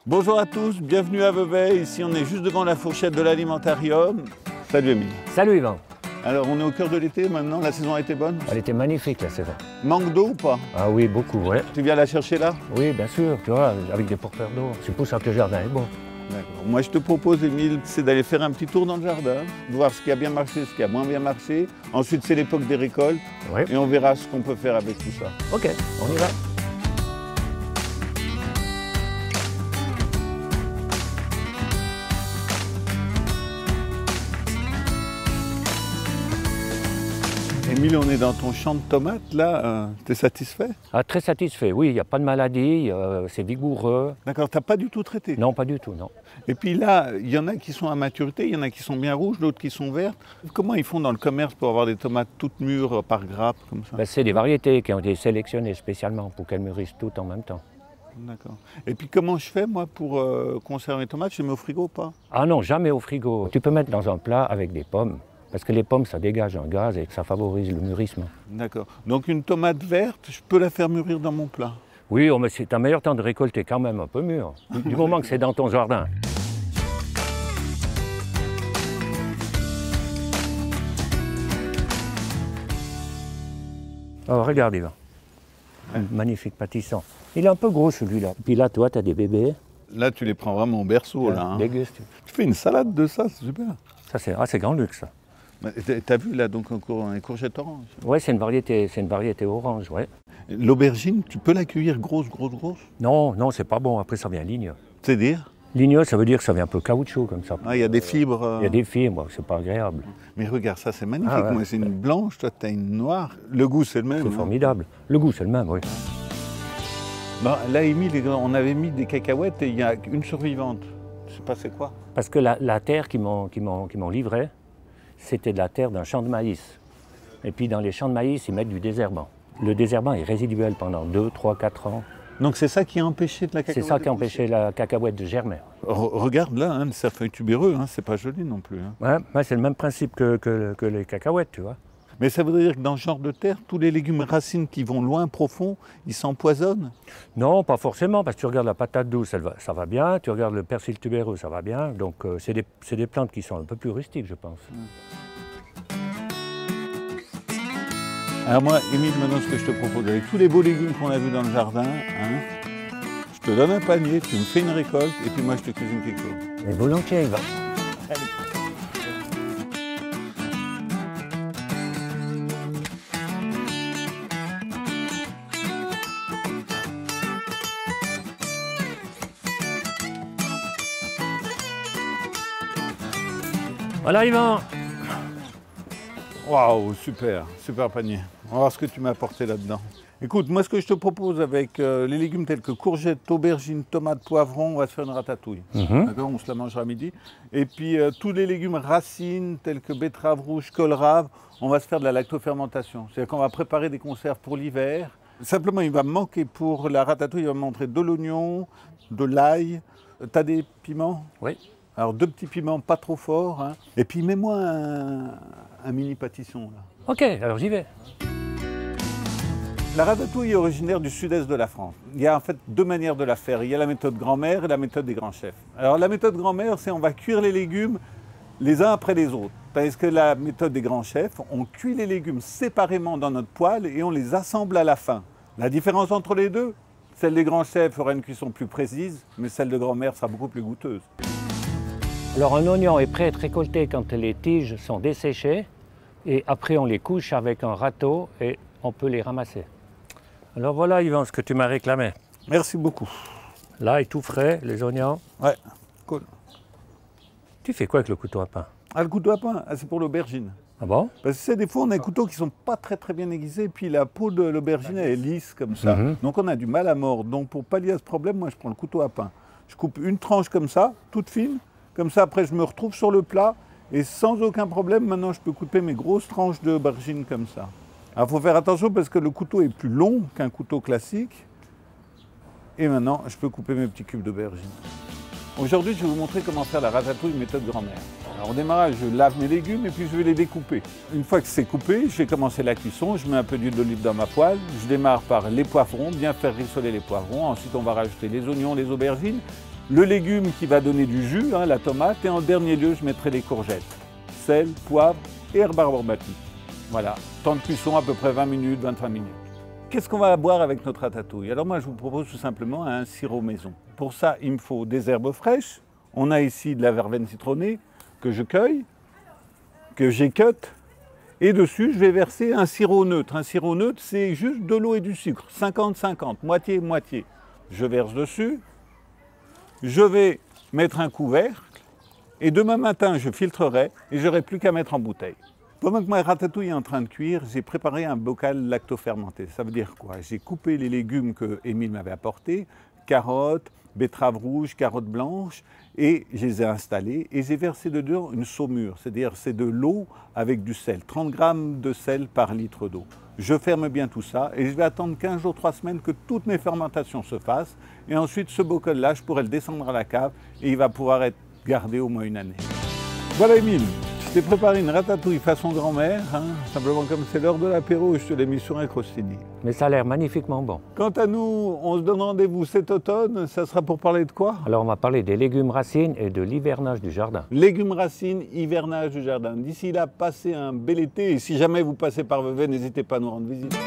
Bonjour à tous, bienvenue à Vevey. Ici, on est juste devant la fourchette de l'alimentarium. Salut Émile. Salut Yvan. Alors, on est au cœur de l'été maintenant, la saison a été bonne? Elle était magnifique la saison. Manque d'eau ou pas? Ah oui, beaucoup, ouais. Tu viens la chercher là? Oui, bien sûr, tu vois, avec des porteurs d'eau. C'est pour ça que le jardin est beau. D'accord. Moi, je te propose, Émile, c'est d'aller faire un petit tour dans le jardin, voir ce qui a bien marché, ce qui a moins bien marché. Ensuite, c'est l'époque des récoltes Oui. et on verra ce qu'on peut faire avec tout ça. Ok, on y va. Émile, on est dans ton champ de tomates là, t'es satisfait? Ah, très satisfait, oui, il n'y a pas de maladie, c'est vigoureux. D'accord, t'as pas du tout traité? Non, pas du tout, non. Et puis là, il y en a qui sont à maturité, il y en a qui sont bien rouges, d'autres qui sont vertes. Comment ils font dans le commerce pour avoir des tomates toutes mûres par grappe comme ça? Ben, c'est des variétés qui ont été sélectionnées spécialement pour qu'elles mûrissent toutes en même temps. D'accord. Et puis comment je fais moi pour conserver les tomates? Je les mets au frigo ou pas? Ah non, jamais au frigo. Tu peux mettre dans un plat avec des pommes, parce que les pommes, ça dégage un gaz et ça favorise le mûrissement. D'accord. Donc une tomate verte, je peux la faire mûrir dans mon plat? Oui, oh, mais c'est un meilleur temps de récolter quand même un peu mûr, du moment que c'est dans ton jardin. Oh, regarde, Yvan. Un magnifique pâtisson. Il est un peu gros celui-là. Puis là, toi, tu as des bébés. Là, tu les prends vraiment au berceau là. Hein. Déguste. Tu fais une salade de ça, c'est super. Ça, c'est grand luxe, ça. T'as vu là donc les courgettes oranges? Oui, c'est une variété orange, ouais. L'aubergine, tu peux la cueillir grosse? Non, non, c'est pas bon. Après, ça vient ligneux. C'est-à-dire? Ligneux, ça veut dire que ça vient un peu caoutchouc comme ça. Ah, il y a des fibres. Il y a des fibres, c'est pas agréable. Mais regarde, ça c'est magnifique. Ah ouais. Moi, c'est une blanche, toi t'as une noire. Le goût c'est le même. C'est hein. formidable. Le goût, c'est le même, oui. Bon, là, Émile, on avait mis des cacahuètes et il y a une survivante. Je sais pas c'est quoi. Parce que la terre qu'ils m'ont livrée, c'était de la terre d'un champ de maïs. Et puis dans les champs de maïs, ils mettent du désherbant. Le désherbant est résiduel pendant 2, 3, 4 ans. Donc c'est ça qui a empêché de la C'est cacahuète? ça qui a empêché la cacahuète de germer. Regarde là, hein, le cerfeuil tubéreux, hein, c'est pas joli non plus. Hein. Ouais, c'est le même principe que les cacahuètes, tu vois. Mais ça voudrait dire que dans ce genre de terre, tous les légumes racines qui vont loin, profond, ils s'empoisonnent? Non, pas forcément, parce que tu regardes la patate douce, ça va bien. Tu regardes le persil tubéreux, ça va bien. Donc c'est des plantes qui sont un peu plus rustiques, je pense. Alors moi, Émile, maintenant ce que je te propose, avec tous les beaux légumes qu'on a vus dans le jardin, hein, je te donne un panier, tu me fais une récolte, et puis moi je te cuisine quelque chose. Mais volontiers, Yvan. Voilà, Yvan. Waouh, super panier. On va voir ce que tu m'as apporté là-dedans. Écoute, moi ce que je te propose avec les légumes tels que courgettes, aubergines, tomates, poivrons, on va se faire une ratatouille. D'accord, on se la mangera à midi. Et puis tous les légumes racines tels que betterave rouge, kohlrabi, on va se faire de la lactofermentation. C'est-à-dire qu'on va préparer des conserves pour l'hiver. Simplement, il va me manquer pour la ratatouille, il va me montrer de l'oignon, de l'ail. T'as des piments? Oui. Alors 2 petits piments pas trop forts. Hein. Et puis mets-moi un mini pâtisson là. Ok, alors j'y vais. La ratatouille est originaire du sud-est de la France. Il y a en fait 2 manières de la faire. Il y a la méthode grand-mère et la méthode des grands chefs. Alors la méthode grand-mère, c'est on va cuire les légumes les uns après les autres. Parce que la méthode des grands chefs, on cuit les légumes séparément dans notre poêle et on les assemble à la fin. La différence entre les deux, celle des grands chefs aura une cuisson plus précise, mais celle de grand-mère sera beaucoup plus goûteuse. Alors un oignon est prêt à être récolté quand les tiges sont desséchées et après on les couche avec un râteau et on peut les ramasser. Alors voilà Yvan, ce que tu m'as réclamé. Merci beaucoup. L'ail tout frais, les oignons. Ouais, cool. Tu fais quoi avec le couteau à pain? Ah, le couteau à pain, c'est pour l'aubergine. Ah bon? Parce que des fois, on a des couteaux qui sont pas très bien aiguisés, puis la peau de l'aubergine elle est lisse comme ça. Donc on a du mal à mordre. Donc pour pallier à ce problème, moi je prends le couteau à pain. Je coupe une tranche comme ça, toute fine. Comme ça, après, je me retrouve sur le plat et sans aucun problème, maintenant, je peux couper mes grosses tranches d'aubergine comme ça. Alors, il faut faire attention parce que le couteau est plus long qu'un couteau classique. Et maintenant, je peux couper mes petits cubes d'aubergine. Aujourd'hui, je vais vous montrer comment faire la ratatouille méthode grand-mère. Alors, au démarrage, je lave mes légumes et puis je vais les découper. Une fois que c'est coupé, je vais commencer la cuisson. Je mets un peu d'huile d'olive dans ma poêle. Je démarre par les poivrons, bien faire rissoler les poivrons. Ensuite, on va rajouter les oignons, les aubergines. le légume qui va donner du jus, hein, la tomate, et en dernier lieu, je mettrai les courgettes. Sel, poivre et herbe aromatique. Voilà, temps de cuisson à peu près 20 minutes, 25 minutes. Qu'est-ce qu'on va boire avec notre ratatouille? Alors moi, je vous propose tout simplement un sirop maison. Pour ça, il me faut des herbes fraîches. On a ici de la verveine citronnée que je cueille, que j'écotte. Et dessus, je vais verser un sirop neutre. Un sirop neutre, c'est juste de l'eau et du sucre, 50-50, moitié-moitié. Je verse dessus. Je vais mettre un couvercle. Et demain matin, je filtrerai et je n'aurai plus qu'à mettre en bouteille. Pendant que ma ratatouille est en train de cuire, j'ai préparé un bocal lactofermenté. Ça veut dire quoi? J'ai coupé les légumes que Émile m'avait apportés, carottes, betteraves rouges, carottes blanches, et je les ai installées et j'ai versé dedans une saumure, c'est-à-dire c'est de l'eau avec du sel, 30 grammes de sel par litre d'eau. Je ferme bien tout ça et je vais attendre 15 jours, 3 semaines que toutes mes fermentations se fassent et ensuite ce bocal-là, je pourrai le descendre à la cave et il va pouvoir être gardé au moins une année. Voilà Émile, je t'ai préparé une ratatouille façon grand-mère, hein, simplement comme c'est l'heure de l'apéro, je te l'ai mis sur un crostini. Mais ça a l'air magnifiquement bon. Quant à nous, on se donne rendez-vous cet automne, ça sera pour parler de quoi? Alors on va parler des légumes racines et de l'hivernage du jardin. Légumes racines, hivernage du jardin. D'ici là, passez un bel été et si jamais vous passez par Vevey, n'hésitez pas à nous rendre visite.